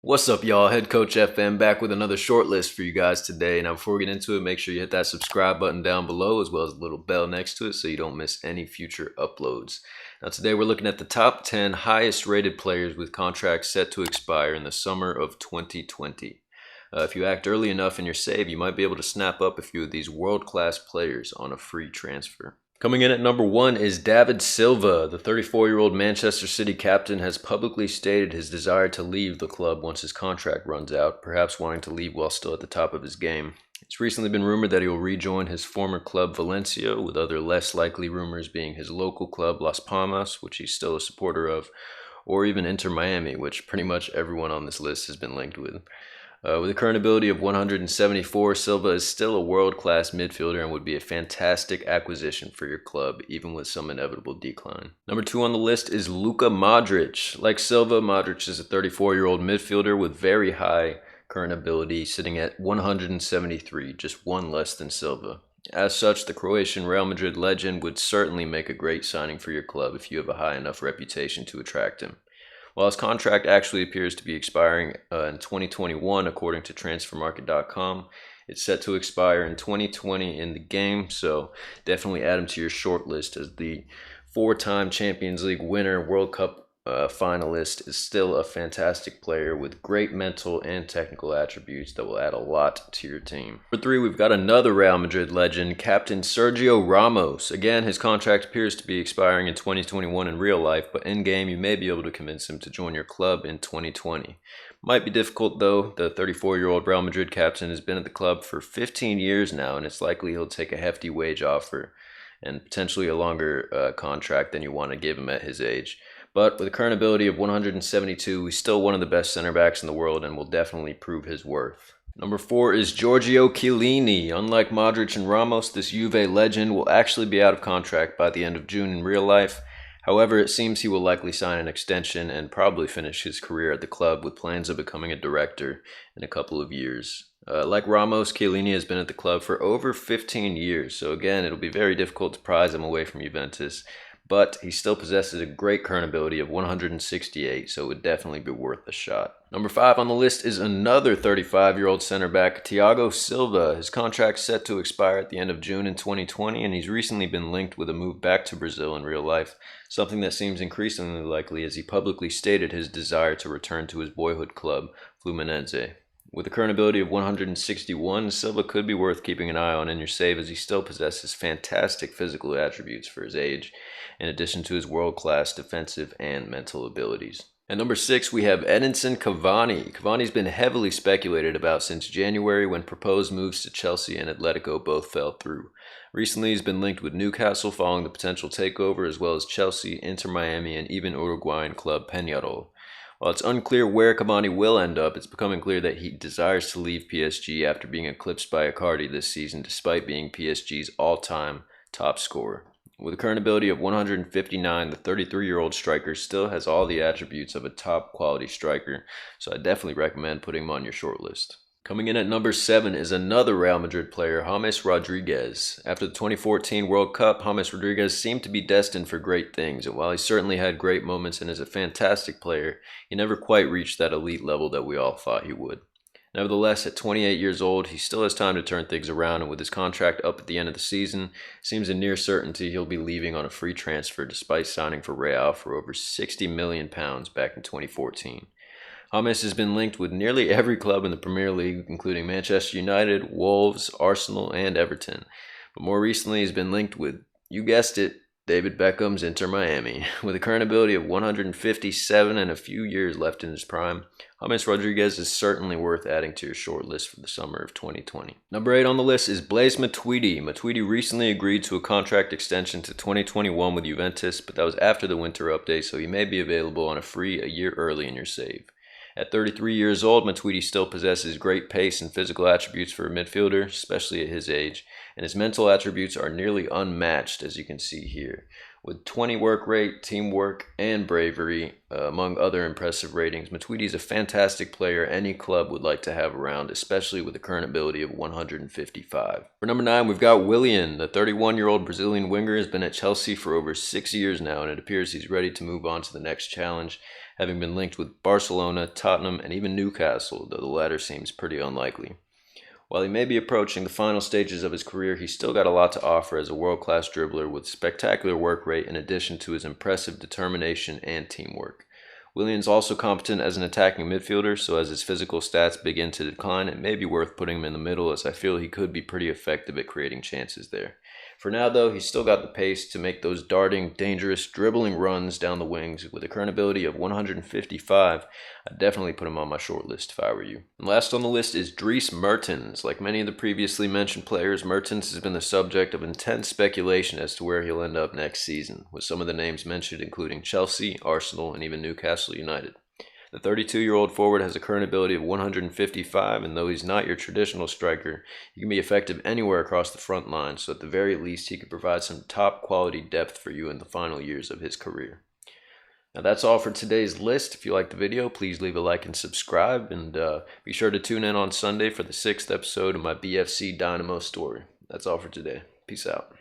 What's up, y'all? Head Coach FM back with another short list for you guys today. Now, before we get into it, make sure you hit that subscribe button down below as well as the little bell next to it so you don't miss any future uploads. Now, today we're looking at the top 10 highest rated players with contracts set to expire in the summer of 2020. If you act early enough in your save, you might be able to snap up a few of these world-class players on a free transfer. Coming in at number 1 is David Silva. The 34-year-old Manchester City captain has publicly stated his desire to leave the club once his contract runs out, perhaps wanting to leave while still at the top of his game. It's recently been rumored that he will rejoin his former club Valencia, with other less likely rumors being his local club Las Palmas, which he's still a supporter of, or even Inter Miami, which pretty much everyone on this list has been linked with. With a current ability of 174, Silva is still a world-class midfielder and would be a fantastic acquisition for your club, even with some inevitable decline. Number 2 on the list is Luka Modric. Like Silva, Modric is a 34-year-old midfielder with very high current ability, sitting at 173, just one less than Silva. As such, the Croatian Real Madrid legend would certainly make a great signing for your club if you have a high enough reputation to attract him. While his contract actually appears to be expiring in 2021, according to transfermarket.com, it's set to expire in 2020 in the game, so definitely add him to your short list, as the four-time Champions League winner, World Cup finalist, is still a fantastic player with great mental and technical attributes that will add a lot to your team. Number 3, we've got another Real Madrid legend, Captain Sergio Ramos. Again, his contract appears to be expiring in 2021 in real life, but in-game you may be able to convince him to join your club in 2020. Might be difficult though. The 34-year-old Real Madrid captain has been at the club for 15 years now, and it's likely he'll take a hefty wage offer and potentially a longer contract than you want to give him at his age. But with a current ability of 172, he's still one of the best center backs in the world and will definitely prove his worth. Number 4 is Giorgio Chiellini. Unlike Modric and Ramos, this Juve legend will actually be out of contract by the end of June in real life. However, it seems he will likely sign an extension and probably finish his career at the club with plans of becoming a director in a couple of years. Like Ramos, Chiellini has been at the club for over 15 years, so again, it'll be very difficult to prize him away from Juventus. But he still possesses a great current ability of 168, so it would definitely be worth a shot. Number 5 on the list is another 35-year-old center back, Thiago Silva. His contract's set to expire at the end of June in 2020, and he's recently been linked with a move back to Brazil in real life, something that seems increasingly likely as he publicly stated his desire to return to his boyhood club, Fluminense. With a current ability of 161, Silva could be worth keeping an eye on in your save, as he still possesses fantastic physical attributes for his age, in addition to his world-class defensive and mental abilities. At number 6, we have Edinson Cavani. Cavani's been heavily speculated about since January, when proposed moves to Chelsea and Atletico both fell through. Recently, he's been linked with Newcastle following the potential takeover, as well as Chelsea, Inter Miami, and even Uruguayan club Peñarol. While it's unclear where Cavani will end up, it's becoming clear that he desires to leave PSG after being eclipsed by Icardi this season, despite being PSG's all-time top scorer. With a current ability of 159, the 33-year-old striker still has all the attributes of a top-quality striker, so I definitely recommend putting him on your short list. Coming in at number 7 is another Real Madrid player, James Rodriguez. After the 2014 World Cup, James Rodriguez seemed to be destined for great things, and while he certainly had great moments and is a fantastic player, he never quite reached that elite level that we all thought he would. Nevertheless, at 28 years old, he still has time to turn things around, and with his contract up at the end of the season, it seems a near certainty he'll be leaving on a free transfer despite signing for Real for over £60 million back in 2014. James has been linked with nearly every club in the Premier League, including Manchester United, Wolves, Arsenal, and Everton. But more recently, he's been linked with, you guessed it, David Beckham's Inter Miami. With a current ability of 157 and a few years left in his prime, James Rodriguez is certainly worth adding to your short list for the summer of 2020. Number 8 on the list is Blaise Matuidi. Matuidi recently agreed to a contract extension to 2021 with Juventus, but that was after the winter update, so he may be available on a free a year early in your save. At 33 years old, Matuidi still possesses great pace and physical attributes for a midfielder, especially at his age, and his mental attributes are nearly unmatched, as you can see here. With 20 work rate, teamwork, and bravery, among other impressive ratings, Matuidi is a fantastic player any club would like to have around, especially with the current ability of 155. For number 9, we've got Willian. The 31-year-old Brazilian winger has been at Chelsea for over 6 years now, and it appears he's ready to move on to the next challenge, having been linked with Barcelona, Tottenham, and even Newcastle, though the latter seems pretty unlikely. While he may be approaching the final stages of his career, he's still got a lot to offer as a world-class dribbler with spectacular work rate in addition to his impressive determination and teamwork. Willian's also competent as an attacking midfielder, so as his physical stats begin to decline, it may be worth putting him in the middle, as I feel he could be pretty effective at creating chances there. For now, though, he's still got the pace to make those darting, dangerous, dribbling runs down the wings. With a current ability of 155, I'd definitely put him on my short list if I were you. And last on the list is Dries Mertens. Like many of the previously mentioned players, Mertens has been the subject of intense speculation as to where he'll end up next season, with some of the names mentioned including Chelsea, Arsenal, and even Newcastle United. The 32-year-old forward has a current ability of 155, and though he's not your traditional striker, he can be effective anywhere across the front line, so at the very least he could provide some top-quality depth for you in the final years of his career. Now that's all for today's list. If you liked the video, please leave a like and subscribe, and be sure to tune in on Sunday for the 6th episode of my BFC Dynamo story. That's all for today. Peace out.